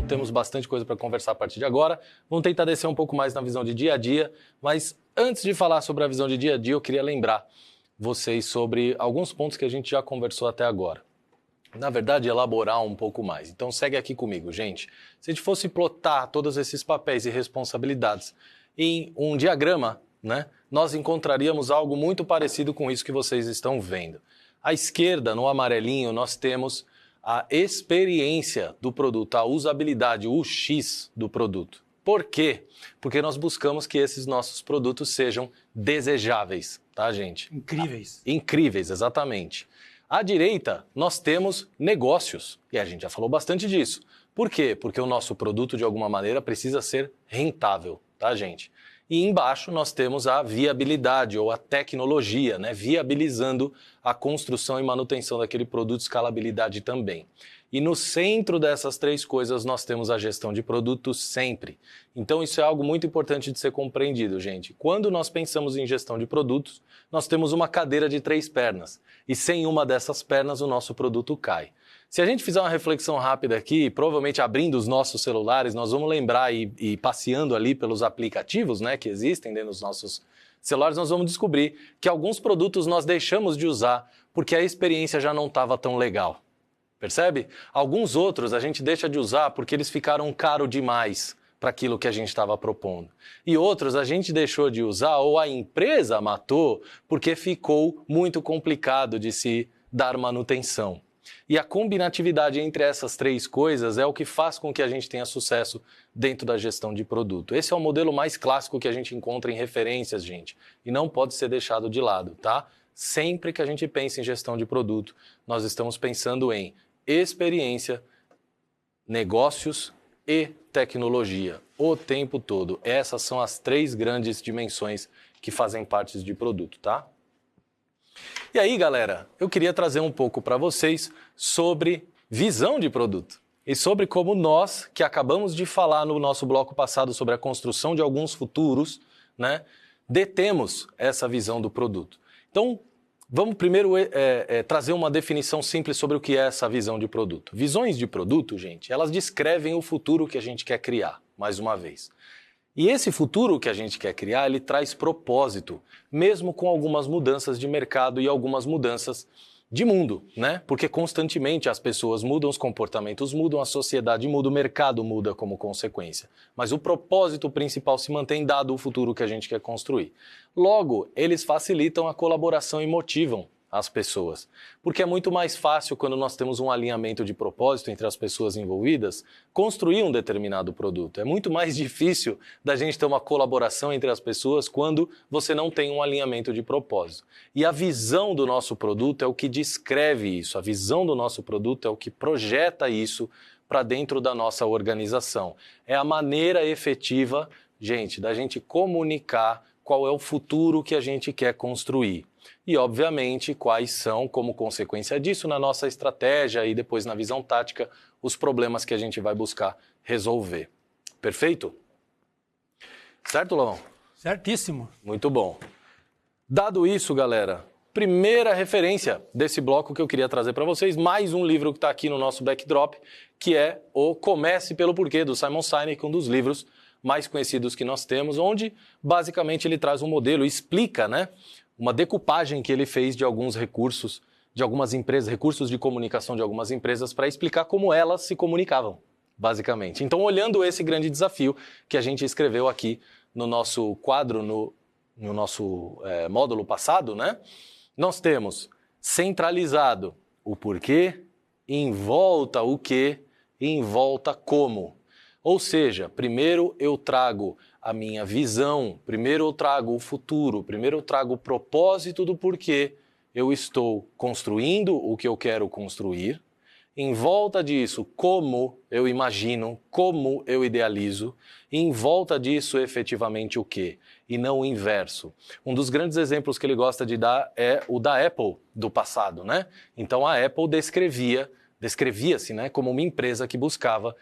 temos bastante coisa para conversar a partir de agora. Vamos tentar descer um pouco mais na visão de dia a dia, mas antes de falar sobre a visão de dia a dia, eu queria lembrar vocês sobre alguns pontos que a gente já conversou até agora. Na verdade, elaborar um pouco mais. Então segue aqui comigo, gente. Se a gente fosse plotar todos esses papéis e responsabilidades em um diagrama, né, nós encontraríamos algo muito parecido com isso que vocês estão vendo. À esquerda, no amarelinho, nós temos a experiência do produto, a usabilidade, o X do produto. Por quê? Porque nós buscamos que esses nossos produtos sejam desejáveis, tá, gente? Incríveis. Incríveis, exatamente. À direita, nós temos negócios, e a gente já falou bastante disso. Por quê? Porque o nosso produto, de alguma maneira, precisa ser rentável, tá, gente? E embaixo nós temos a viabilidade ou a tecnologia, né? Viabilizando a construção e manutenção daquele produto, escalabilidade também. E no centro dessas três coisas nós temos a gestão de produtos sempre. Então isso é algo muito importante de ser compreendido, gente. Quando nós pensamos em gestão de produtos, nós temos uma cadeira de 3 pernas. E sem uma dessas pernas o nosso produto cai. Se a gente fizer uma reflexão rápida aqui, provavelmente abrindo os nossos celulares, nós vamos lembrar e passeando ali pelos aplicativos, né, que existem dentro dos nossos celulares, nós vamos descobrir que alguns produtos nós deixamos de usar porque a experiência já não estava tão legal. Percebe? Alguns outros a gente deixa de usar porque eles ficaram caros demais para aquilo que a gente estava propondo. E outros a gente deixou de usar ou a empresa matou porque ficou muito complicado de se dar manutenção. E a combinatividade entre essas três coisas é o que faz com que a gente tenha sucesso dentro da gestão de produto. Esse é o modelo mais clássico que a gente encontra em referências, gente, e não pode ser deixado de lado, tá? Sempre que a gente pensa em gestão de produto, nós estamos pensando em experiência, negócios e tecnologia o tempo todo. Essas são as 3 grandes dimensões que fazem parte de produto, tá? E aí, galera, eu queria trazer um pouco para vocês sobre visão de produto e sobre como nós, que acabamos de falar no nosso bloco passado sobre a construção de alguns futuros, né, detemos essa visão do produto. Então, vamos primeiro trazer uma definição simples sobre o que é essa visão de produto. Visões de produto, gente, elas descrevem o futuro que a gente quer criar, mais uma vez. E esse futuro que a gente quer criar, ele traz propósito, mesmo com algumas mudanças de mercado e algumas mudanças de mundo, né? Porque constantemente as pessoas mudam, os comportamentos mudam, a sociedade muda, o mercado muda como consequência. Mas o propósito principal se mantém dado o futuro que a gente quer construir. Logo, eles facilitam a colaboração e motivam as pessoas. Porque é muito mais fácil, quando nós temos um alinhamento de propósito entre as pessoas envolvidas, construir um determinado produto. É muito mais difícil da gente ter uma colaboração entre as pessoas quando você não tem um alinhamento de propósito. E a visão do nosso produto é o que descreve isso. A visão do nosso produto é o que projeta isso para dentro da nossa organização. É a maneira efetiva, gente, da gente comunicar qual é o futuro que a gente quer construir. E, obviamente, quais são, como consequência disso, na nossa estratégia e depois na visão tática, os problemas que a gente vai buscar resolver. Perfeito? Certo, Lão? Certíssimo. Muito bom. Dado isso, galera, primeira referência desse bloco que eu queria trazer para vocês, mais um livro que está aqui no nosso backdrop, que é o Comece pelo Porquê, do Simon Sinek, um dos livros mais conhecidos que nós temos, onde, basicamente, ele traz um modelo, explica, né, uma decupagem que ele fez de alguns recursos de algumas empresas, recursos de comunicação de algumas empresas, para explicar como elas se comunicavam, basicamente. Então, olhando esse grande desafio que a gente escreveu aqui no nosso quadro, no nosso módulo passado, né? Nós temos centralizado o porquê, em volta o que, em volta como. Ou seja, primeiro eu trago a minha visão, primeiro eu trago o futuro, primeiro eu trago o propósito do porquê eu estou construindo o que eu quero construir. Em volta disso, como eu imagino, como eu idealizo. E em volta disso, efetivamente, o quê? E não o inverso. Um dos grandes exemplos que ele gosta de dar é o da Apple do passado, né? Então, a Apple descrevia-se, né, como uma empresa que buscava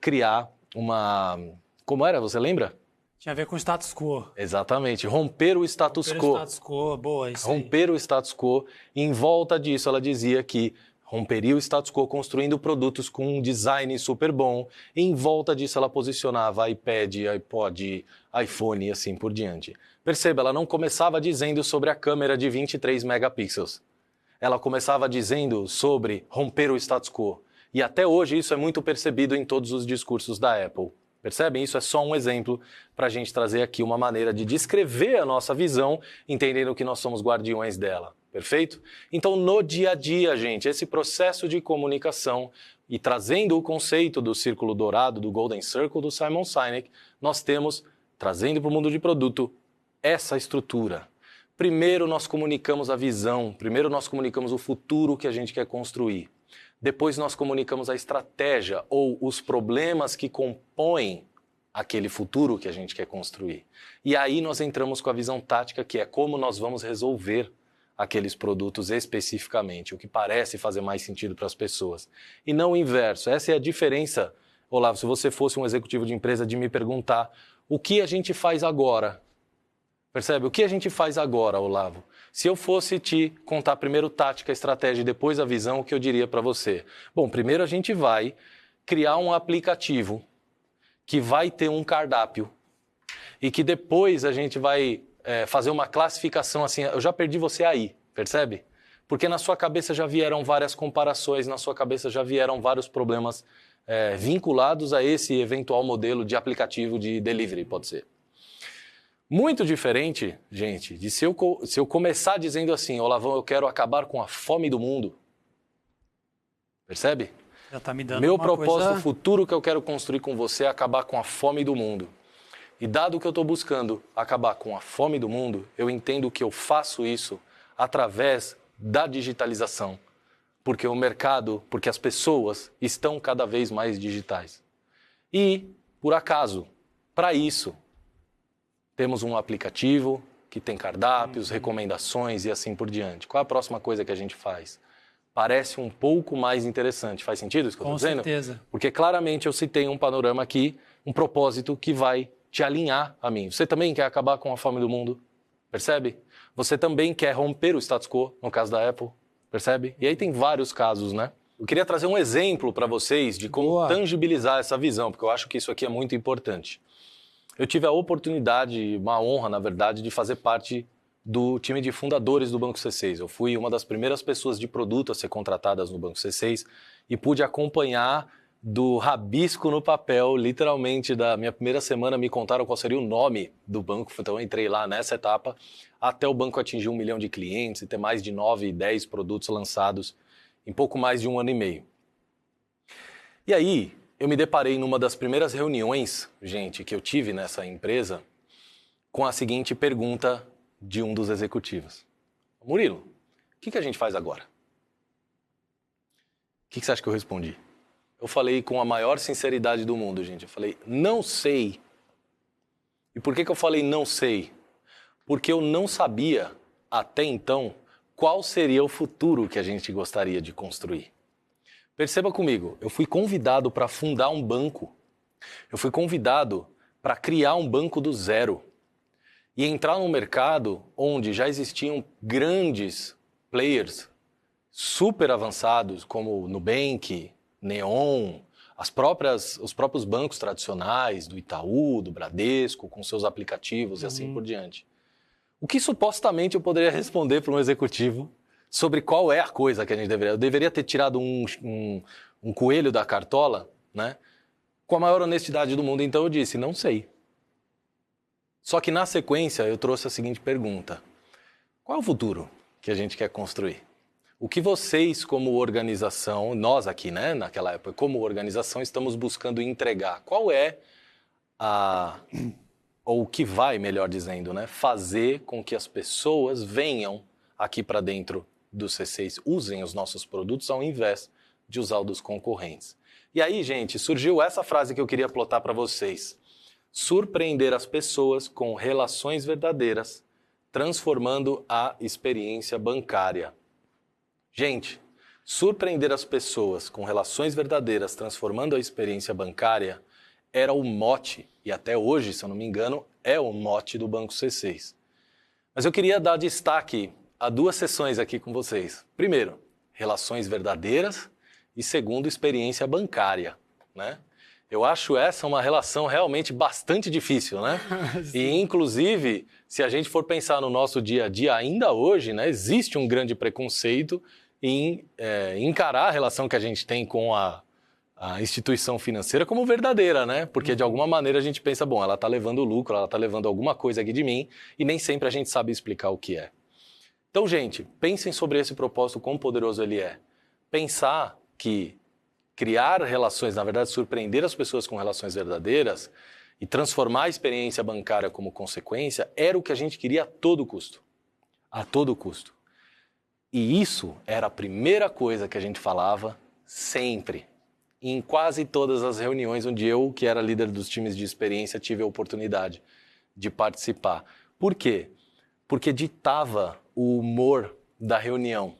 criar uma... Como era? Você lembra? Tinha a ver com o status quo. Exatamente. Romper o status quo. Romper o status quo, boa, isso Romper o status quo. E em volta disso, ela dizia que romperia o status quo construindo produtos com um design super bom. E em volta disso ela posicionava iPad, iPod, iPhone e assim por diante. Perceba, ela não começava dizendo sobre a câmera de 23 megapixels. Ela começava dizendo sobre romper o status quo. E até hoje isso é muito percebido em todos os discursos da Apple. Percebem? Isso é só um exemplo para a gente trazer aqui uma maneira de descrever a nossa visão, entendendo que nós somos guardiões dela. Perfeito? Então, no dia a dia, gente, esse processo de comunicação e trazendo o conceito do círculo dourado, do Golden Circle do Simon Sinek, nós temos, trazendo para o mundo de produto, essa estrutura. Primeiro nós comunicamos a visão, primeiro nós comunicamos o futuro que a gente quer construir. Depois nós comunicamos a estratégia ou os problemas que compõem aquele futuro que a gente quer construir. E aí nós entramos com a visão tática, que é como nós vamos resolver aqueles produtos especificamente, o que parece fazer mais sentido para as pessoas. E não o inverso. Essa é a diferença, Olavo, se você fosse um executivo de empresa, de me perguntar o que a gente faz agora. Percebe? O que a gente faz agora, Olavo? Se eu fosse te contar primeiro tática, estratégia e depois a visão, o que eu diria para você? Bom, primeiro a gente vai criar um aplicativo que vai ter um cardápio e que depois a gente vai fazer uma classificação assim. Eu já perdi você aí, percebe? Porque na sua cabeça já vieram várias comparações, na sua cabeça já vieram vários problemas vinculados a esse eventual modelo de aplicativo de delivery, pode ser. Muito diferente, gente, de se eu começar dizendo assim, Olavão, eu quero acabar com a fome do mundo. Percebe? Já tá me dando Meu uma propósito coisa... futuro que eu quero construir com você é acabar com a fome do mundo. E dado que eu estou buscando acabar com a fome do mundo, eu entendo que eu faço isso através da digitalização. Porque o mercado, porque as pessoas estão cada vez mais digitais. E, por acaso, para isso, temos um aplicativo que tem cardápios, recomendações e assim por diante. Qual é a próxima coisa que a gente faz? Parece um pouco mais interessante. Faz sentido isso que eu estou dizendo? Com certeza. Porque claramente eu citei um panorama aqui, um propósito que vai te alinhar a mim. Você também quer acabar com a fome do mundo? Percebe? Você também quer romper o status quo, no caso da Apple? Percebe? E aí tem vários casos, né? Eu queria trazer um exemplo para vocês de como tangibilizar essa visão, porque eu acho que isso aqui é muito importante. Eu tive a oportunidade, uma honra, na verdade, de fazer parte do time de fundadores do Banco C6. Eu fui uma das primeiras pessoas de produto a ser contratadas no Banco C6 e pude acompanhar do rabisco no papel, literalmente, da minha primeira semana, me contaram qual seria o nome do banco, então eu entrei lá nessa etapa, até o banco atingir 1 milhão de clientes e ter mais de 9, 10 produtos lançados em pouco mais de 1 ano e meio. E aí, eu me deparei numa das primeiras reuniões, gente, que eu tive nessa empresa, com a seguinte pergunta de um dos executivos. Murilo, o que a gente faz agora? O que você acha que eu respondi? Eu falei com a maior sinceridade do mundo, gente. Eu falei, não sei. E por que eu falei não sei? Porque eu não sabia, até então, qual seria o futuro que a gente gostaria de construir. Perceba comigo, eu fui convidado para fundar um banco. Eu fui convidado para criar um banco do zero. E entrar num mercado onde já existiam grandes players super avançados, como Nubank, Neon, os próprios bancos tradicionais, do Itaú, do Bradesco, com seus aplicativos e assim por diante. O que supostamente eu poderia responder para um executivo sobre qual é a coisa que a gente deveria... Eu deveria ter tirado um coelho da cartola, né? Com a maior honestidade do mundo, então eu disse, não sei. Só que na sequência eu trouxe a seguinte pergunta. Qual é o futuro que a gente quer construir? O que vocês, como organização, nós aqui, né, naquela época, como organização, estamos buscando entregar? Qual é ou o que vai, melhor dizendo, né, fazer com que as pessoas venham aqui para dentro do C6, usem os nossos produtos ao invés de usar o dos concorrentes? E aí, gente, surgiu essa frase que eu queria plotar para vocês. Surpreender as pessoas com relações verdadeiras, transformando a experiência bancária. Gente, surpreender as pessoas com relações verdadeiras, transformando a experiência bancária, era o mote, e até hoje, se eu não me engano, é o mote do Banco C6. Mas eu queria dar destaque a 2 sessões aqui com vocês. Primeiro, relações verdadeiras e segundo, experiência bancária, né? Eu acho essa uma relação realmente bastante difícil, né? E, inclusive, se a gente for pensar no nosso dia a dia ainda hoje, né, existe um grande preconceito em encarar a relação que a gente tem com a instituição financeira como verdadeira, né? Porque, de alguma maneira, a gente pensa, bom, ela está levando lucro, ela está levando alguma coisa aqui de mim, e nem sempre a gente sabe explicar o que é. Então, gente, pensem sobre esse propósito, quão poderoso ele é. Pensar que criar relações, na verdade, surpreender as pessoas com relações verdadeiras e transformar a experiência bancária como consequência, era o que a gente queria a todo custo. A todo custo. E isso era a primeira coisa que a gente falava sempre. Em quase todas as reuniões onde eu, que era líder dos times de experiência, tive a oportunidade de participar. Por quê? Porque ditava o humor da reunião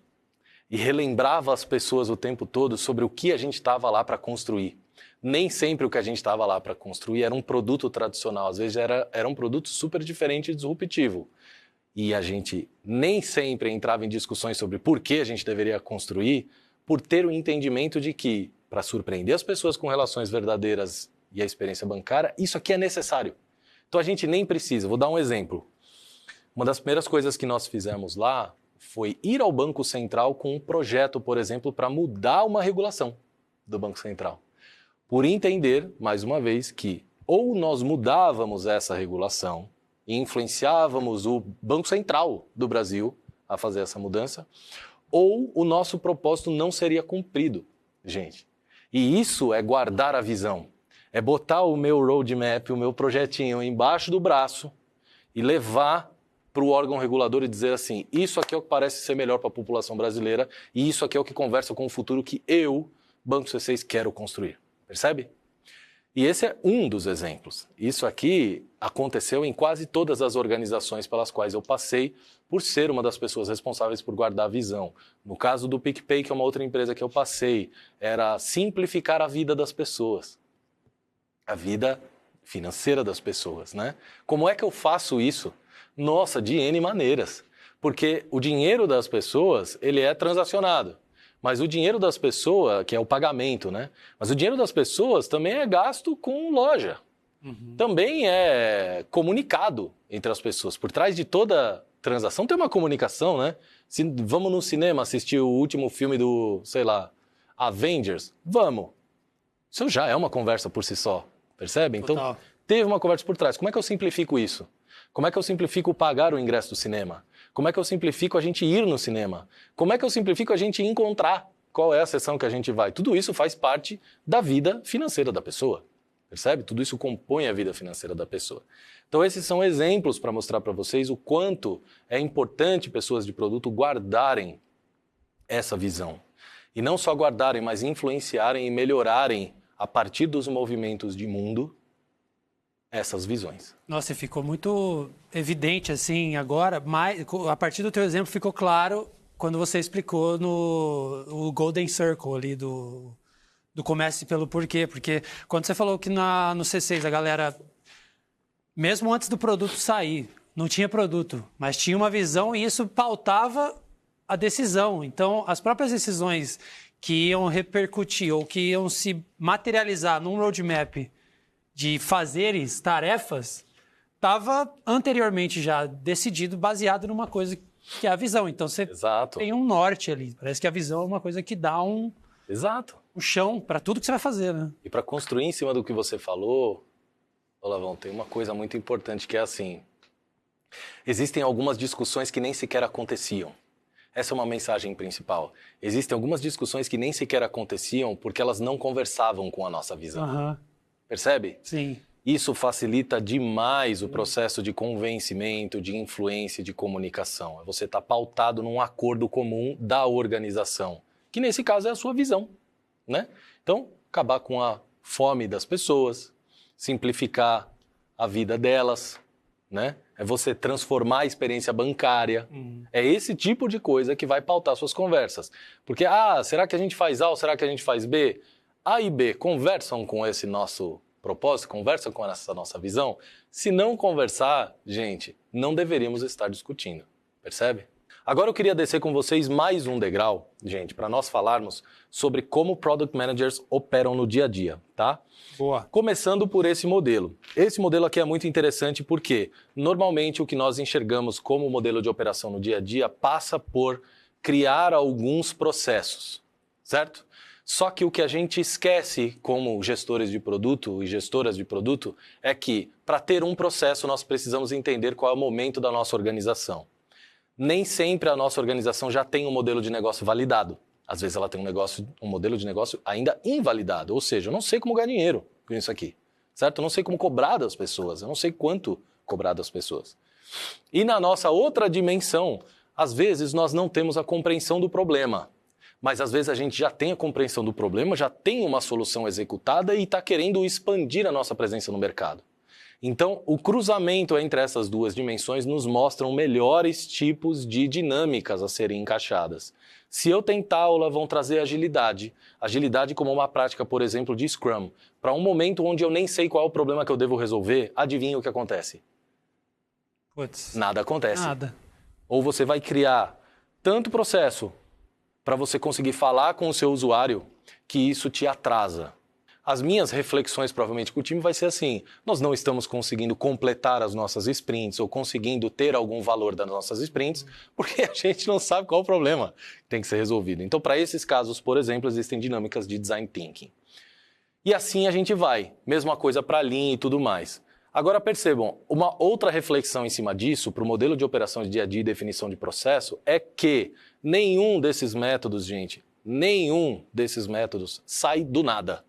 e relembrava as pessoas o tempo todo sobre o que a gente estava lá para construir. Nem sempre o que a gente estava lá para construir era um produto tradicional, às vezes era um produto super diferente e disruptivo. E a gente nem sempre entrava em discussões sobre por que a gente deveria construir, por ter o entendimento de que, para surpreender as pessoas com relações verdadeiras e a experiência bancária, isso aqui é necessário. Então a gente nem precisa. Vou dar um exemplo. Uma das primeiras coisas que nós fizemos lá foi ir ao Banco Central com um projeto, por exemplo, para mudar uma regulação do Banco Central. Por entender, mais uma vez, que ou nós mudávamos essa regulação e influenciávamos o Banco Central do Brasil a fazer essa mudança, ou o nosso propósito não seria cumprido, gente. E isso é guardar a visão. É botar o meu roadmap, o meu projetinho embaixo do braço e levar para o órgão regulador e dizer assim, isso aqui é o que parece ser melhor para a população brasileira e isso aqui é o que conversa com o futuro que eu, Banco C6, quero construir. Percebe? E esse é um dos exemplos. Isso aqui aconteceu em quase todas as organizações pelas quais eu passei por ser uma das pessoas responsáveis por guardar a visão. No caso do PicPay, que é uma outra empresa que eu passei, era simplificar a vida das pessoas. A vida financeira das pessoas, né? Como é que eu faço isso? Nossa, de N maneiras. Porque o dinheiro das pessoas, ele é transacionado. Mas o dinheiro das pessoas, que é o pagamento, né? Mas o dinheiro das pessoas também é gasto com loja. Também é comunicado entre as pessoas. Por trás de toda transação tem uma comunicação, né? Se vamos no cinema assistir o último filme do, sei lá, Avengers, vamos. Isso já é uma conversa por si só, percebe? Então, Total. teve uma conversa por trás. Como é que eu simplifico isso? Como é que eu simplifico pagar o ingresso do cinema? Como é que eu simplifico a gente ir no cinema? Como é que eu simplifico a gente encontrar qual é a sessão que a gente vai? Tudo isso faz parte da vida financeira da pessoa, percebe? Tudo isso compõe a vida financeira da pessoa. Então esses são exemplos para mostrar para vocês o quanto é importante pessoas de produto guardarem essa visão. E não só guardarem, mas influenciarem e melhorarem a partir dos movimentos de mundo essas visões. Nossa, e ficou muito evidente assim agora, mas a partir do teu exemplo ficou claro quando você explicou o Golden Circle ali do comece pelo porquê. Porque quando você falou que no C6 a galera, mesmo antes do produto sair, não tinha produto, mas tinha uma visão e isso pautava a decisão. Então, as próprias decisões que iam repercutir ou que iam se materializar num roadmap de fazeres, tarefas, estava anteriormente já decidido, baseado numa coisa que é a visão. Então, você Exato. tem um norte ali. Parece que a visão é uma coisa que dá um chão para tudo que você vai fazer, né? E para construir em cima do que você falou, Olavão, tem uma coisa muito importante que é assim, existem algumas discussões que nem sequer aconteciam. Essa é uma mensagem principal. Existem algumas discussões que nem sequer aconteciam porque elas não conversavam com a nossa visão. Aham. Percebe? Sim. Isso facilita demais o processo de convencimento, de influência e de comunicação. Você está pautado num acordo comum da organização, que nesse caso é a sua visão, né? Então, acabar com a fome das pessoas, simplificar a vida delas, né? É você transformar a experiência bancária. É esse tipo de coisa que vai pautar suas conversas. Porque, será que a gente faz A ou será que a gente faz B? A e B conversam com esse nosso propósito, conversam com essa nossa visão? Se não conversar, gente, não deveríamos estar discutindo, percebe? Agora eu queria descer com vocês mais um degrau, gente, para nós falarmos sobre como Product Managers operam no dia a dia, tá? Boa. Começando por esse modelo. Esse modelo aqui é muito interessante porque, normalmente, o que nós enxergamos como modelo de operação no dia a dia passa por criar alguns processos, certo? Só que o que a gente esquece como gestores de produto e gestoras de produto é que, para ter um processo, nós precisamos entender qual é o momento da nossa organização. Nem sempre a nossa organização já tem um modelo de negócio validado. Às vezes ela tem um modelo de negócio ainda invalidado. Ou seja, eu não sei como ganhar dinheiro com isso aqui, certo? Eu não sei como cobrar das pessoas, eu não sei quanto cobrar das pessoas. E na nossa outra dimensão, às vezes nós não temos a compreensão do problema. Mas às vezes a gente já tem a compreensão do problema, já tem uma solução executada e está querendo expandir a nossa presença no mercado. Então, o cruzamento entre essas duas dimensões nos mostram melhores tipos de dinâmicas a serem encaixadas. Se eu tentar aula, vão trazer agilidade. Agilidade como uma prática, por exemplo, de Scrum. Para um momento onde eu nem sei qual é o problema que eu devo resolver, adivinha o que acontece? Putz. Nada acontece. Nada. Ou você vai criar tanto processo para você conseguir falar com o seu usuário que isso te atrasa. As minhas reflexões, provavelmente, com o time vai ser assim: nós não estamos conseguindo completar as nossas sprints ou conseguindo ter algum valor das nossas sprints porque a gente não sabe qual é o problema que tem que ser resolvido. Então, para esses casos, por exemplo, existem dinâmicas de design thinking. E assim a gente vai. Mesma coisa para Lean e tudo mais. Agora percebam, uma outra reflexão em cima disso, para o modelo de operação de dia a dia e definição de processo, é que nenhum desses métodos, gente, nenhum desses métodos sai do nada.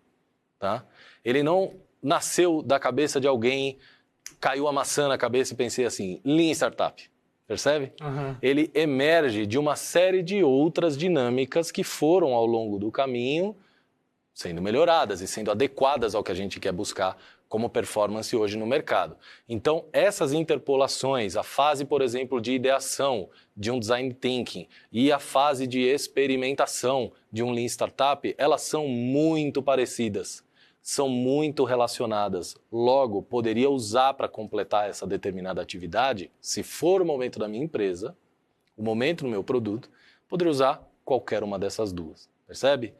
Tá? Ele não nasceu da cabeça de alguém, caiu a maçã na cabeça e pensei assim, Lean Startup, percebe? Uhum. Ele emerge de uma série de outras dinâmicas que foram ao longo do caminho sendo melhoradas e sendo adequadas ao que a gente quer buscar como performance hoje no mercado. Então, essas interpolações, a fase, por exemplo, de ideação de um design thinking e a fase de experimentação de um Lean Startup, elas são muito parecidas. São muito relacionadas. Logo, poderia usar para completar essa determinada atividade, se for o momento da minha empresa, o momento no meu produto, poderia usar qualquer uma dessas duas. Percebe?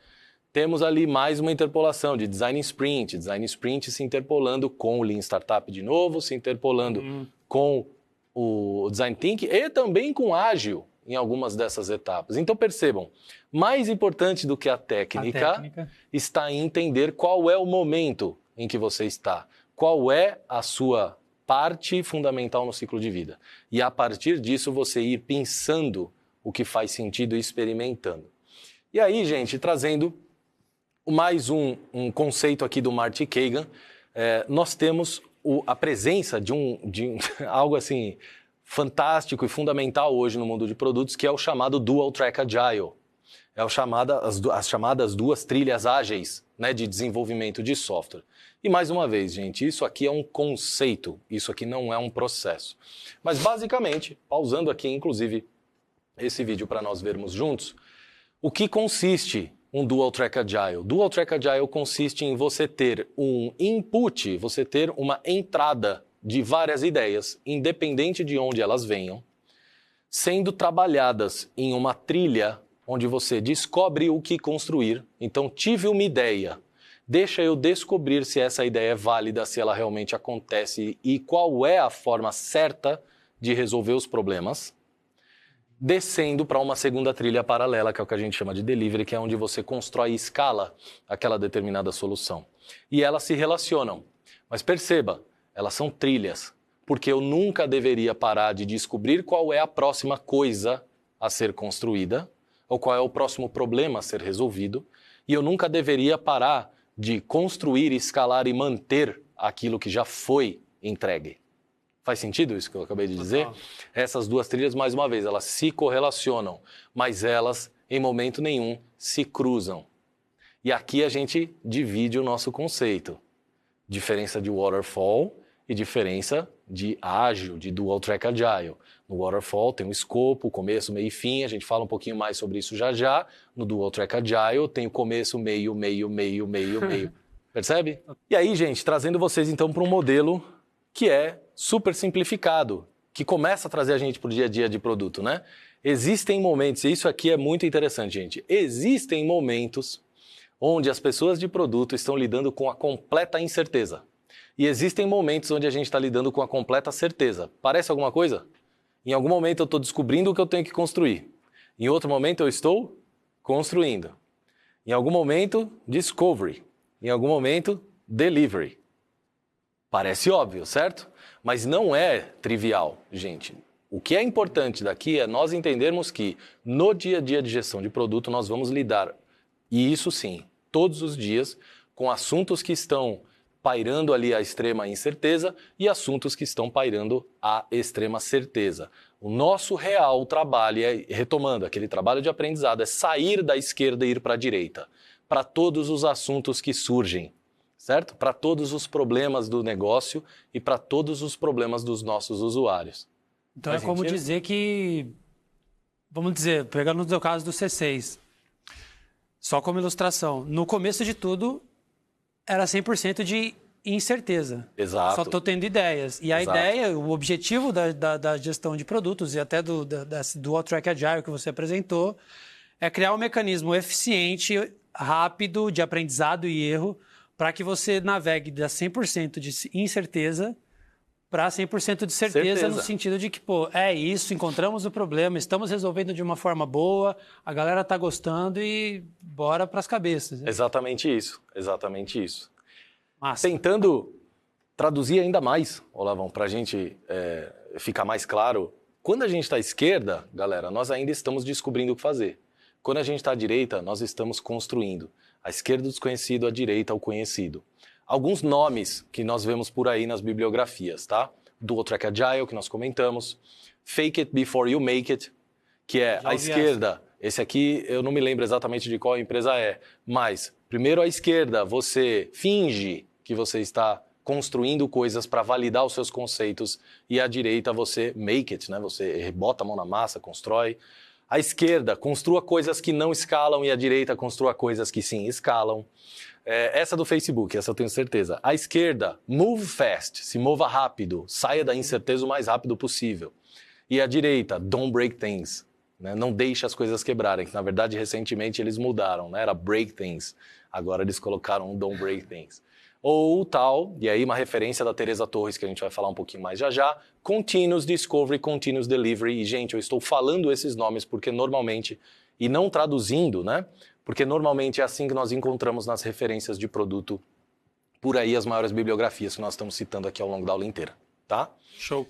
Temos ali mais uma interpolação de design sprint se interpolando com o Lean Startup de novo, se interpolando com o design thinking e também com ágil em algumas dessas etapas. Então percebam, mais importante do que a técnica está em entender qual é o momento em que você está, qual é a sua parte fundamental no ciclo de vida. E a partir disso você ir pensando o que faz sentido e experimentando. E aí, gente, trazendo mais um conceito aqui do Marty Kagan, nós temos a presença de algo assim fantástico e fundamental hoje no mundo de produtos, que é o chamado Dual Track Agile. É as chamadas duas trilhas ágeis, né, de desenvolvimento de software. E mais uma vez, gente, isso aqui é um conceito, isso aqui não é um processo. Mas basicamente, pausando aqui inclusive esse vídeo para nós vermos juntos, o que consiste um Dual Track Agile? Dual Track Agile consiste em você ter um input, você ter uma entrada de várias ideias, independente de onde elas venham, sendo trabalhadas em uma trilha onde você descobre o que construir. Então, tive uma ideia, deixa eu descobrir se essa ideia é válida, se ela realmente acontece e qual é a forma certa de resolver os problemas, descendo para uma segunda trilha paralela, que é o que a gente chama de delivery, que é onde você constrói e escala aquela determinada solução. E elas se relacionam. Mas perceba, elas são trilhas, porque eu nunca deveria parar de descobrir qual é a próxima coisa a ser construída, ou qual é o próximo problema a ser resolvido, e eu nunca deveria parar de construir, escalar e manter aquilo que já foi entregue. Faz sentido isso que eu acabei de dizer? Essas duas trilhas, mais uma vez, elas se correlacionam, mas elas, em momento nenhum, se cruzam. E aqui a gente divide o nosso conceito. Diferença de waterfall e diferença de ágil, de dual track agile. No waterfall tem um escopo, começo, meio e fim, a gente fala um pouquinho mais sobre isso já já. No dual track agile tem o começo, meio. Percebe? E aí, gente, trazendo vocês então para um modelo que é super simplificado, que começa a trazer a gente para o dia a dia de produto, né? Existem momentos, e isso aqui é muito interessante, gente. Existem momentos onde as pessoas de produto estão lidando com a completa incerteza. E existem momentos onde a gente está lidando com a completa certeza. Parece alguma coisa? Em algum momento eu estou descobrindo o que eu tenho que construir. Em outro momento eu estou construindo. Em algum momento, discovery. Em algum momento, delivery. Parece óbvio, certo? Mas não é trivial, gente. O que é importante daqui é nós entendermos que no dia a dia de gestão de produto nós vamos lidar, e isso sim, todos os dias, com assuntos que estão pairando ali a extrema incerteza e assuntos que estão pairando a extrema certeza. O nosso real trabalho, retomando aquele trabalho de aprendizado, é sair da esquerda e ir para a direita, para todos os assuntos que surgem, certo? Para todos os problemas do negócio e para todos os problemas dos nossos usuários. Então é como dizer que, vamos dizer, pegando no seu caso do C6, só como ilustração, no começo de tudo era 100% de incerteza. Exato. Só estou tendo ideias. E a ideia, o objetivo da gestão de produtos e até do Track Agile que você apresentou é criar um mecanismo eficiente, rápido, de aprendizado e erro, para que você navegue da 100% de incerteza para 100% de certeza, no sentido de que, pô, é isso, encontramos o problema, estamos resolvendo de uma forma boa, a galera está gostando e bora para as cabeças. Né? Exatamente isso, exatamente isso. Massa. Tentando traduzir ainda mais, Olavão, para a gente ficar mais claro, quando a gente está à esquerda, galera, nós ainda estamos descobrindo o que fazer. Quando a gente está à direita, nós estamos construindo. À esquerda o desconhecido, à direita o conhecido. Alguns nomes que nós vemos por aí nas bibliografias, tá? Dual Track Agile, que nós comentamos. Fake it before you make it, que é à esquerda. Esse aqui eu não me lembro exatamente de qual empresa é, mas primeiro à esquerda você finge que você está construindo coisas para validar os seus conceitos e à direita você make it, né? Você bota a mão na massa, constrói. À esquerda, construa coisas que não escalam e à direita, construa coisas que sim escalam. Essa do Facebook, essa eu tenho certeza. À esquerda, move fast, se mova rápido, saia da incerteza o mais rápido possível. E à direita, don't break things, né? Não deixe as coisas quebrarem, que na verdade recentemente eles mudaram, né? Era break things, agora eles colocaram um don't break things. Ou tal, e aí uma referência da Teresa Torres, que a gente vai falar um pouquinho mais já, Continuous Discovery, Continuous Delivery. E, gente, eu estou falando esses nomes porque normalmente, e não traduzindo, né? Porque normalmente é assim que nós encontramos nas referências de produto, por aí as maiores bibliografias que nós estamos citando aqui ao longo da aula inteira, tá? Show.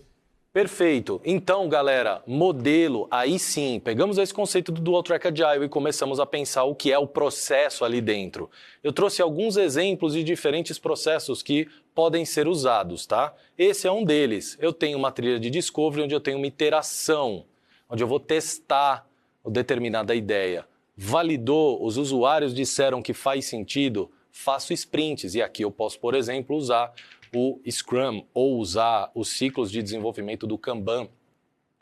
Perfeito. Então, galera, modelo, aí sim, pegamos esse conceito do Dual Track Agile e começamos a pensar o que é o processo ali dentro. Eu trouxe alguns exemplos de diferentes processos que podem ser usados, tá? Esse é um deles. Eu tenho uma trilha de discovery onde eu tenho uma iteração, onde eu vou testar determinada ideia. Validou, os usuários disseram que faz sentido, faço sprints. E aqui eu posso, por exemplo, usar o Scrum ou usar os ciclos de desenvolvimento do Kanban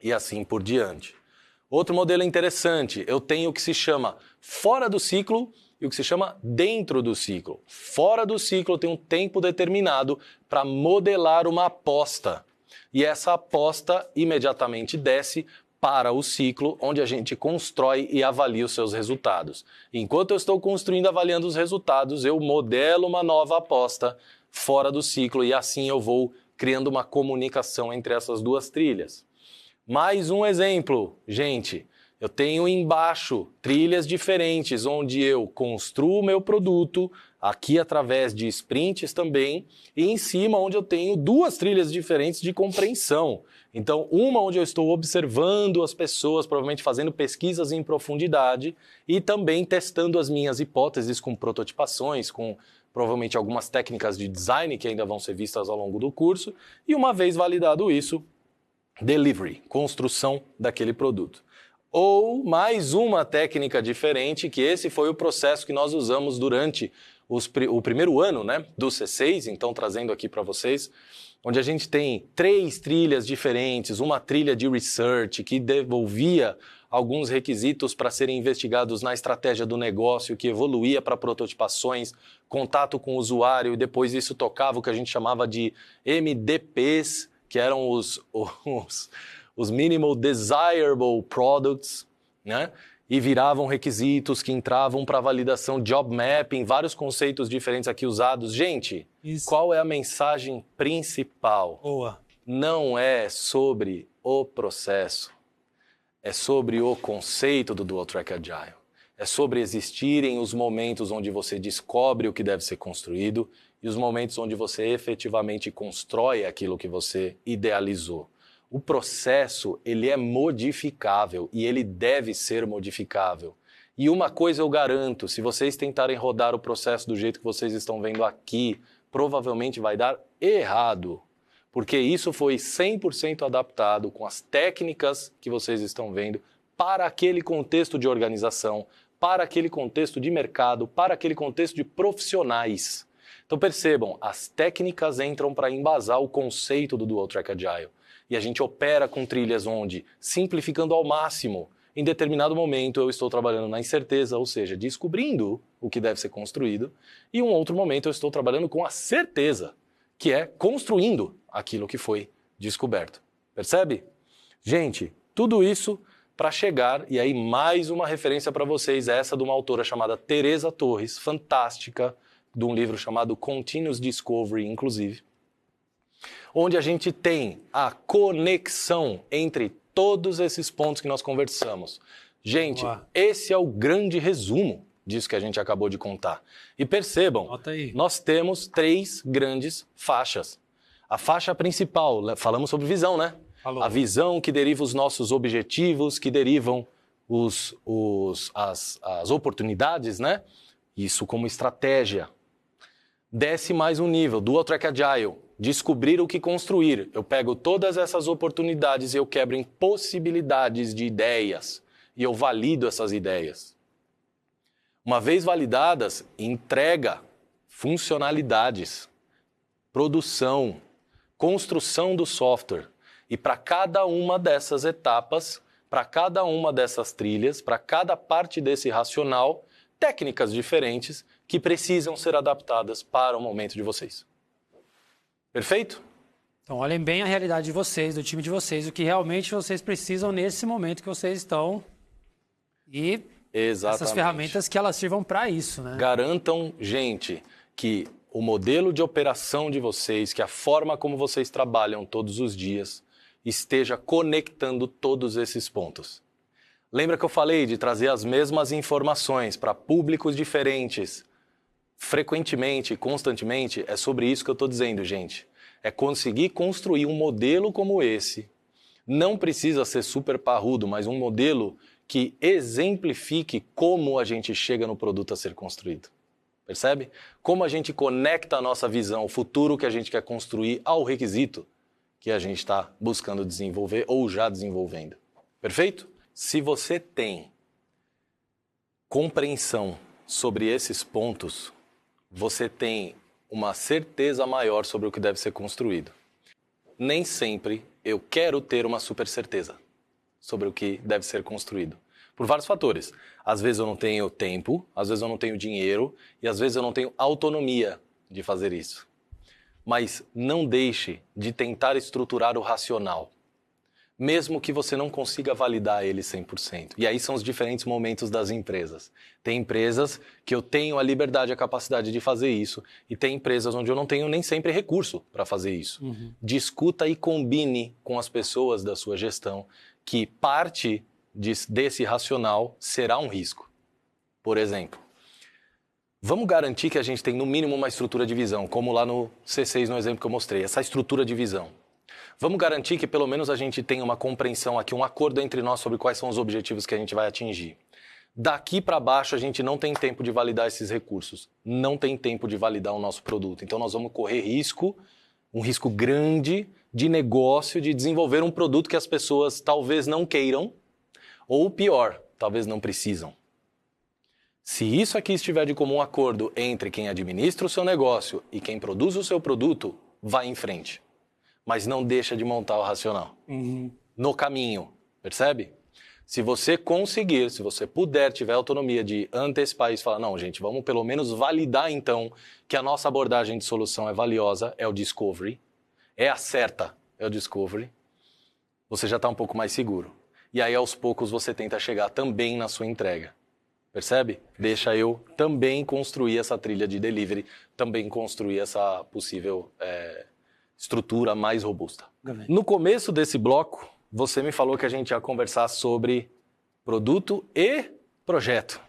e assim por diante. Outro modelo interessante, eu tenho o que se chama fora do ciclo e o que se chama dentro do ciclo. Fora do ciclo eu tenho um tempo determinado para modelar uma aposta. E essa aposta imediatamente desce para o ciclo, onde a gente constrói e avalia os seus resultados. Enquanto eu estou construindo e avaliando os resultados, eu modelo uma nova aposta fora do ciclo e assim eu vou criando uma comunicação entre essas duas trilhas. Mais um exemplo, gente, eu tenho embaixo trilhas diferentes onde eu construo o meu produto, aqui através de sprints também, e em cima onde eu tenho duas trilhas diferentes de compreensão. Então, uma onde eu estou observando as pessoas, provavelmente fazendo pesquisas em profundidade e também testando as minhas hipóteses com prototipações, com provavelmente algumas técnicas de design que ainda vão ser vistas ao longo do curso. E uma vez validado isso, delivery, construção daquele produto. Ou mais uma técnica diferente, que esse foi o processo que nós usamos durante o primeiro ano, né, do C6, então trazendo aqui para vocês, onde a gente tem 3 trilhas diferentes, uma trilha de research que devolvia alguns requisitos para serem investigados na estratégia do negócio, que evoluía para prototipações, contato com o usuário, e depois isso tocava o que a gente chamava de MDPs, que eram os os Minimal Desirable Products, né? E viravam requisitos que entravam para validação, job mapping, vários conceitos diferentes aqui usados. Gente, qual é a mensagem principal? Boa. Não é sobre o processo, é sobre o conceito do Dual Track Agile. É sobre existirem os momentos onde você descobre o que deve ser construído e os momentos onde você efetivamente constrói aquilo que você idealizou. O processo, ele é modificável e ele deve ser modificável. E uma coisa eu garanto, se vocês tentarem rodar o processo do jeito que vocês estão vendo aqui, provavelmente vai dar errado. Porque isso foi 100% adaptado com as técnicas que vocês estão vendo para aquele contexto de organização, para aquele contexto de mercado, para aquele contexto de profissionais. Então percebam, as técnicas entram para embasar o conceito do Dual Track Agile. E a gente opera com trilhas onde, simplificando ao máximo, em determinado momento eu estou trabalhando na incerteza, ou seja, descobrindo o que deve ser construído, e em um outro momento eu estou trabalhando com a certeza, que é construindo aquilo que foi descoberto. Percebe? Gente, tudo isso para chegar, e aí mais uma referência para vocês, essa de uma autora chamada Teresa Torres, fantástica, de um livro chamado Continuous Discovery, inclusive, onde a gente tem a conexão entre todos esses pontos que nós conversamos. Gente, esse é o grande resumo disso que a gente acabou de contar. E percebam, nós temos 3 grandes faixas. A faixa principal, falamos sobre visão, né? A visão que deriva os nossos objetivos, que derivam as oportunidades, né? Isso como estratégia. Desce mais um nível, Dual Track Agile. Descobrir o que construir. Eu pego todas essas oportunidades e eu quebro em possibilidades de ideias. E eu valido essas ideias. Uma vez validadas, entrega, funcionalidades, produção, construção do software. E para cada uma dessas etapas, para cada uma dessas trilhas, para cada parte desse racional, técnicas diferentes que precisam ser adaptadas para o momento de vocês. Perfeito? Então olhem bem a realidade de vocês, do time de vocês, o que realmente vocês precisam nesse momento que vocês estão e essas ferramentas que elas sirvam para isso, né? Garantam, gente, que o modelo de operação de vocês, que a forma como vocês trabalham todos os dias, esteja conectando todos esses pontos. Lembra que eu falei de trazer as mesmas informações para públicos diferentes, frequentemente, constantemente? É sobre isso que eu estou dizendo, gente. É conseguir construir um modelo como esse. Não precisa ser super parrudo, mas um modelo que exemplifique como a gente chega no produto a ser construído. Percebe? Como a gente conecta a nossa visão, o futuro que a gente quer construir ao requisito que a gente está buscando desenvolver ou já desenvolvendo. Perfeito? Se você tem compreensão sobre esses pontos, você tem uma certeza maior sobre o que deve ser construído. Nem sempre eu quero ter uma super certeza sobre o que deve ser construído. Por vários fatores. Às vezes eu não tenho tempo, às vezes eu não tenho dinheiro e às vezes eu não tenho autonomia de fazer isso. Mas não deixe de tentar estruturar o racional, mesmo que você não consiga validar ele 100%. E aí são os diferentes momentos das empresas. Tem empresas que eu tenho a liberdade, a capacidade de fazer isso, e tem empresas onde eu não tenho nem sempre recurso para fazer isso. Discuta e combine com as pessoas da sua gestão que parte desse racional será um risco. Por exemplo, vamos garantir que a gente tem no mínimo uma estrutura de visão, como lá no C6, no exemplo que eu mostrei, essa estrutura de visão. Vamos garantir que pelo menos a gente tenha uma compreensão aqui, um acordo entre nós sobre quais são os objetivos que a gente vai atingir. Daqui para baixo a gente não tem tempo de validar esses recursos, não tem tempo de validar o nosso produto. Então nós vamos correr risco, um risco grande de negócio, de desenvolver um produto que as pessoas talvez não queiram, ou pior, talvez não precisam. Se isso aqui estiver de comum acordo entre quem administra o seu negócio e quem produz o seu produto, vai em frente. Mas não deixa de montar o racional. No caminho, percebe? Se você conseguir, se você puder, tiver autonomia de antecipar isso e falar, não, gente, vamos pelo menos validar então que a nossa abordagem de solução é valiosa, é o discovery, é a certa, é o discovery. você já está um pouco mais seguro. E aí, aos poucos, você tenta chegar também na sua entrega. Percebe? Deixa eu também construir essa trilha de delivery, também construir essa possível estrutura mais robusta. No começo desse bloco, você me falou que a gente ia conversar sobre produto e projeto.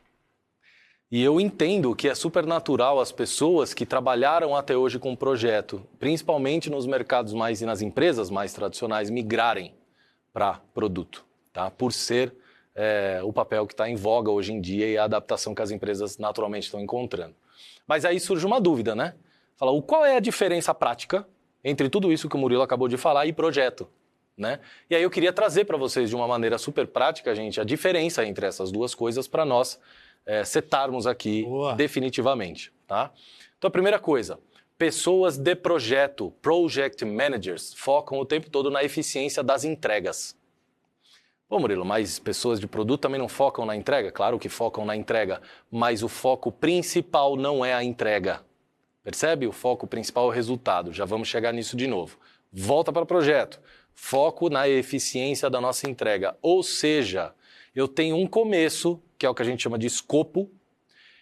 E eu entendo que é super natural as pessoas que trabalharam até hoje com projeto, principalmente nos mercados mais e nas empresas mais tradicionais, migrarem para produto, tá? Por ser o papel que está em voga hoje em dia e a adaptação que as empresas naturalmente estão encontrando. Mas aí surge uma dúvida, né? Fala, qual é a diferença prática entre tudo isso que o Murilo acabou de falar e projeto? Né? E aí eu queria trazer para vocês de uma maneira super prática, gente, a diferença entre essas duas coisas para nós setarmos aqui definitivamente. Tá? Então a primeira coisa, pessoas de projeto, project managers, focam o tempo todo na eficiência das entregas. Pô, Murilo, mas pessoas de produto também não focam na entrega? Claro que focam na entrega, mas o foco principal não é a entrega. Percebe? O foco principal é o resultado. Já vamos chegar nisso de novo. Volta para o projeto. Foco na eficiência da nossa entrega. Ou seja, eu tenho um começo, que é o que a gente chama de escopo.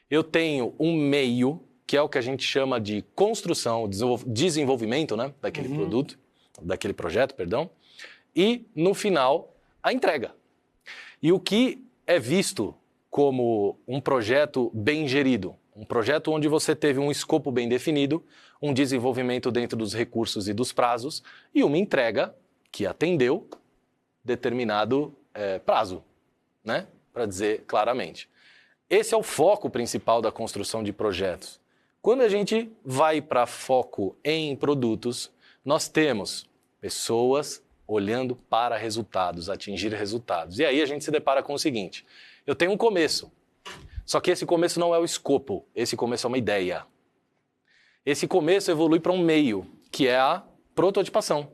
Eu tenho um meio, que é o que a gente chama de construção, desenvolvimento, né, daquele produto, daquele projeto, perdão. E, no final, a entrega. E o que é visto como um projeto bem gerido? Um projeto onde você teve um escopo bem definido, um desenvolvimento dentro dos recursos e dos prazos e uma entrega que atendeu determinado prazo, né? Para dizer claramente. Esse é o foco principal da construção de projetos. Quando a gente vai para foco em produtos, nós temos pessoas olhando para resultados, atingir resultados. E aí a gente se depara com o seguinte, eu tenho um começo, só que esse começo não é o escopo, esse começo é uma ideia. Esse começo evolui para um meio, que é a prototipação.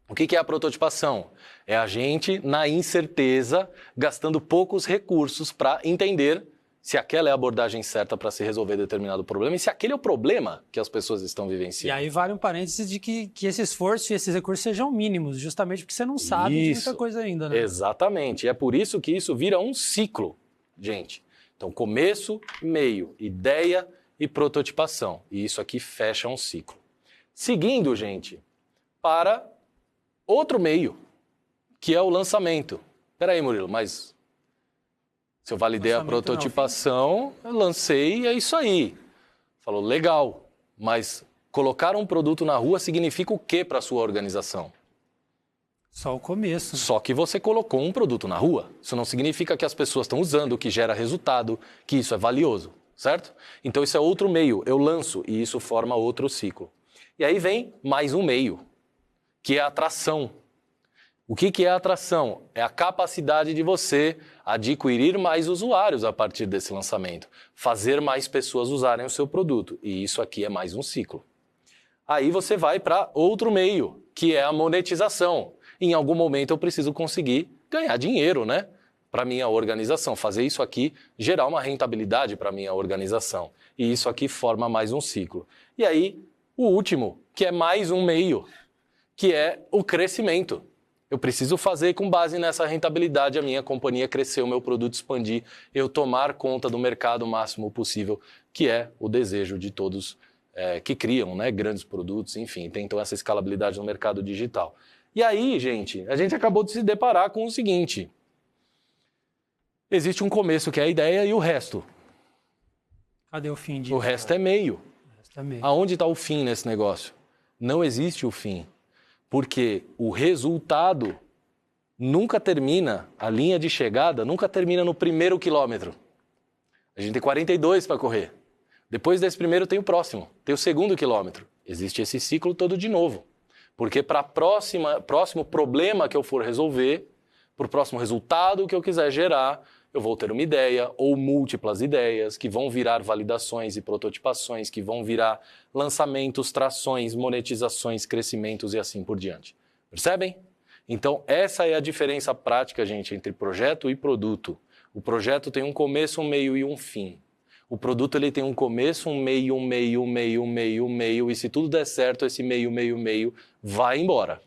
O que é a prototipação? É a gente, na incerteza, gastando poucos recursos para entender se aquela é a abordagem certa para se resolver determinado problema e se aquele é o problema que as pessoas estão vivenciando. E aí vale um parênteses de que esse esforço e esses recursos sejam mínimos, justamente porque você não sabe de muita coisa ainda, né? Exatamente. E é por isso que isso vira um ciclo, gente. Então, começo, meio, ideia e prototipação. E isso aqui fecha um ciclo. Seguindo, gente, para outro meio, que é o lançamento. Espera aí, Murilo, mas se eu validei a prototipação, eu lancei e é isso aí. Falou, legal, mas colocar um produto na rua significa o quê para a sua organização? Só o começo. Só que você colocou um produto na rua. Isso não significa que as pessoas estão usando, que gera resultado, que isso é valioso, certo? Então isso é outro meio, eu lanço e isso forma outro ciclo. E aí vem mais um meio, que é a atração. O que é a atração? É a capacidade de você adquirir mais usuários a partir desse lançamento, fazer mais pessoas usarem o seu produto. E isso aqui é mais um ciclo. Aí você vai para outro meio, que é a monetização. Em algum momento eu preciso conseguir ganhar dinheiro, né? Para minha organização, fazer isso aqui, gerar uma rentabilidade para minha organização. E isso aqui forma mais um ciclo. E aí, o último, que é mais um meio, que é o crescimento. Eu preciso fazer com base nessa rentabilidade a minha companhia crescer, o meu produto expandir, eu tomar conta do mercado o máximo possível, que é o desejo de todos que criam, né, grandes produtos, enfim, tentam essa escalabilidade no mercado digital. E aí, gente, a gente acabou de se deparar com o seguinte. Existe um começo que é a ideia e o resto. Cadê o fim disso? O resto é meio. O resto é meio. Aonde está o fim nesse negócio? Não existe o fim. Porque o resultado nunca termina, a linha de chegada nunca termina no primeiro quilômetro. A gente tem 42 para correr. Depois desse primeiro tem o próximo, tem o segundo quilômetro. Existe esse ciclo todo de novo. Porque para o próximo problema que eu for resolver, para o próximo resultado que eu quiser gerar, eu vou ter uma ideia ou múltiplas ideias que vão virar validações e prototipações, que vão virar lançamentos, trações, monetizações, crescimentos e assim por diante. Percebem? Então, essa é a diferença prática, gente, entre projeto e produto. O projeto tem um começo, um meio e um fim. O produto ele tem um começo, um meio, um meio, um meio, um meio, um meio, e se tudo der certo, esse meio, meio, meio vai embora.